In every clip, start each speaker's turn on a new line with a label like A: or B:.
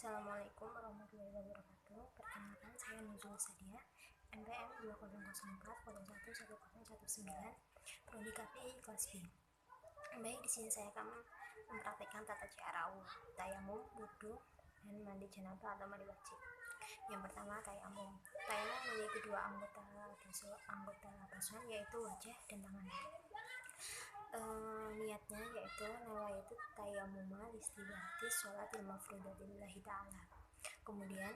A: Assalamualaikum warahmatullahi wabarakatuh. Perkenalkan, saya Nuzul Sadia, NPM 2004 Prodi KPI kelas B. Baik, di sini saya akan mempraktikkan tata cara tayamum, wudu, dan mandi janabah atau mandi wajib. Yang pertama, tayamum. Tayamum memiliki dua anggota basuhan, yaitu wajah dan tangan. Niatnya yaitu nawaitu tayammuma listibahati sholatil mafrudatillahi ta'ala. Kemudian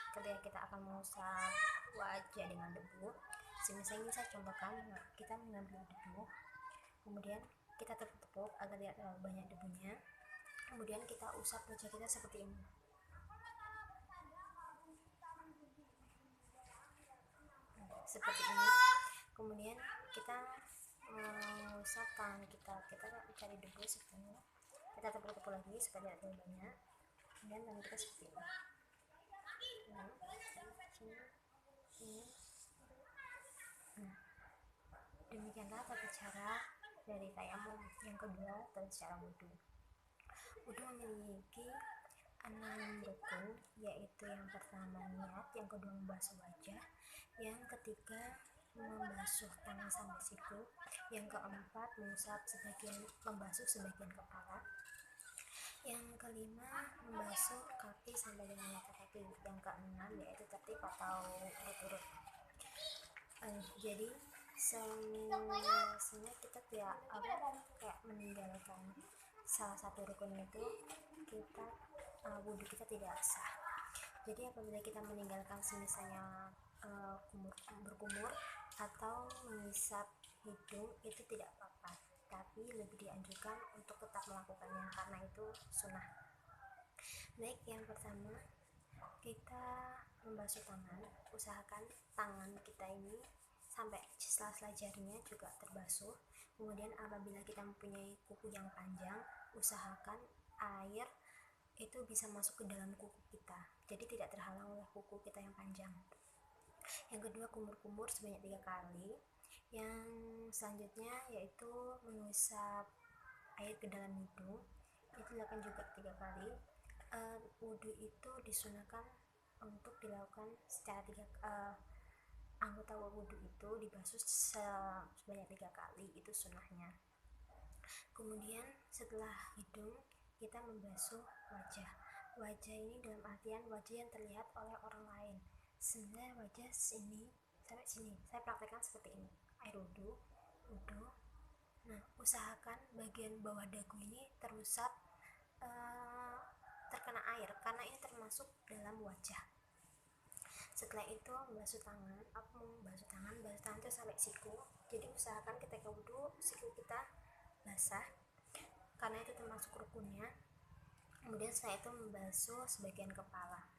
A: ketika kita akan mengusap wajah dengan debu, semisal ini saya contohkan, kita mengambil debu, kemudian kita tepuk-tepuk agar tidak terlalu banyak debunya, kemudian kita usap wajah kita seperti ini. Seperti ini. Kemudian kita mengusap tangan kita cari debu seperti ini, kita tepuk-tepuk lagi supaya tidak terlalu banyak, kemudian tangan kita seperti ini. Demikianlah tata cara dari tayamum. Yang kedua, tata cara wudu. Wudu memiliki 6 rukun, yaitu yang pertama niat, yang kedua membasuh wajah, yang ketiga membasuh tangan sampai siku, yang keempat membasuh sebagian kepala, yang kelima membasuh kaki sampai dengan mata kaki, yang keenam yaitu tertib atau urut-urut. Jadi sebenarnya kita tidak kayak meninggalkan salah satu rukun itu, kita wudu kita tidak sah. Jadi apabila kita meninggalkan misalnya berkumur atau mengisap hidung, itu tidak apa-apa, tapi lebih dianjurkan untuk tetap melakukannya karena itu sunnah. Baik, yang pertama kita membasuh tangan. Usahakan tangan kita ini sampai sela-sela jarinya juga terbasuh. Kemudian apabila kita mempunyai kuku yang panjang, usahakan air itu bisa masuk ke dalam kuku kita, jadi tidak terhalang oleh kuku kita yang panjang. Yang kedua, kumur-kumur sebanyak 3 kali. Yang selanjutnya yaitu mengusap air ke dalam hidung, itu dilakukan juga 3 kali. Wudu itu disunahkan untuk dilakukan secara anggota wudu itu dibasuh sebanyak 3 kali, itu sunnahnya. Kemudian setelah hidung kita membasuh wajah. Wajah ini dalam artian wajah yang terlihat oleh orang lain. Sebenarnya wajah sini sampai sini saya praktekkan seperti ini, air wudu. Nah, usahakan bagian bawah dagu ini terusap terkena air karena ini termasuk dalam wajah. Setelah itu membasuh tangan. Membasuh tangan itu sampai siku. Jadi usahakan ketika wudu siku kita basah karena itu termasuk rukunnya. Kemudian setelah itu membasuh sebagian kepala.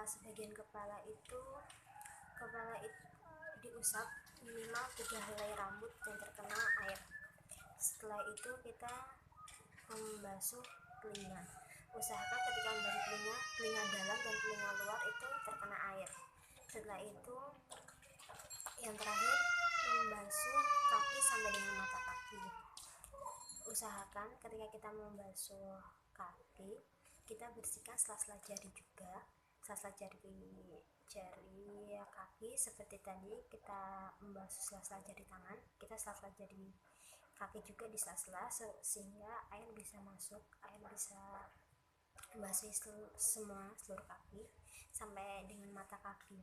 A: Sebagian kepala itu diusap minimal 3 helai rambut yang terkena air. Setelah itu kita membasuh telinga. Usahakan ketika membasuh telinga dalam dan telinga luar itu terkena air. Setelah itu yang terakhir membasuh kaki sampai dengan mata kaki. Usahakan ketika kita membasuh kaki, kita bersihkan sela-sela jari juga, sela-sela jari kaki seperti tadi kita membasuh sela-sela jari tangan, kita sela-sela jari kaki juga di sela-sela sehingga air bisa masuk, air bisa membasuh seluruh kaki sampai dengan mata kaki.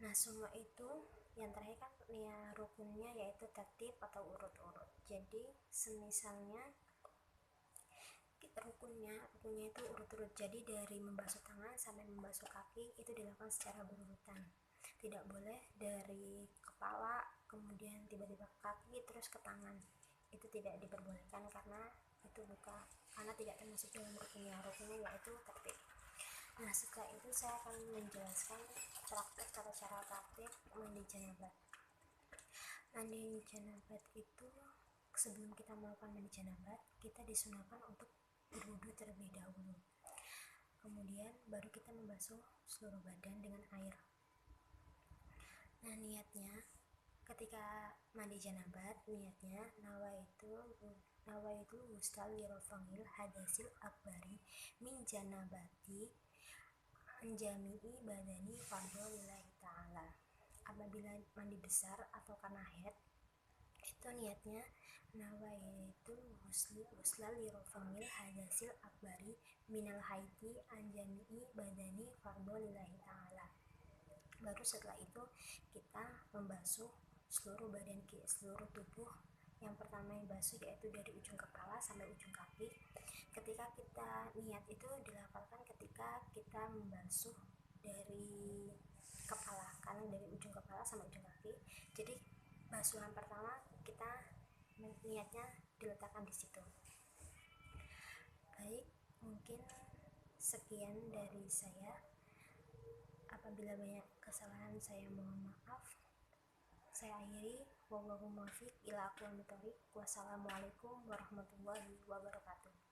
A: Nah, semua itu yang terakhir kan ya rukunnya yaitu tertib atau urut-urut. Jadi semisalnya rukunnya itu urut-urut, jadi dari membasuh tangan sampai membasuh kaki itu dilakukan secara berurutan. Tidak boleh dari kepala kemudian tiba-tiba ke kaki terus ke tangan, itu tidak diperbolehkan karena tidak termasuk dalam rukunnya yaitu tertib. Nah, setelah itu saya akan menjelaskan tata cara praktik mandi janabah. Mandi janabah itu sebelum kita melakukan mandi janabah, kita disunahkan untuk berwudu terlebih dahulu. Kemudian baru kita membasuh seluruh badan dengan air. Nah, niatnya ketika mandi janabah, niatnya nawaitu nawaitul ghusla li rafa'il hadasil akbari min janabati anjami'i badani fardhu lillahi ta'ala. Apabila mandi besar atau karena haid, itu niatnya nawaitul ghusla li rafa'il hadasil akbari minal haiti anjami'i badani fardhu lillahi ta'ala. Baru setelah itu kita membasuh seluruh badan, seluruh tubuh. Yang pertama yang basuh yaitu dari ujung kepala sampai ujung kaki. Ketika kita niat itu dilafalkan ketika kita membasuh dari kepala, karena dari ujung kepala sampai ujung kaki. Jadi basuhan pertama kita niatnya diletakkan di situ. Baik, mungkin sekian dari saya. Apabila banyak kesalahan saya mohon maaf. Saya akhiri, wallahu muwaffiq ila aqwamit thoriq. Wassalamualaikum warahmatullahi wabarakatuh.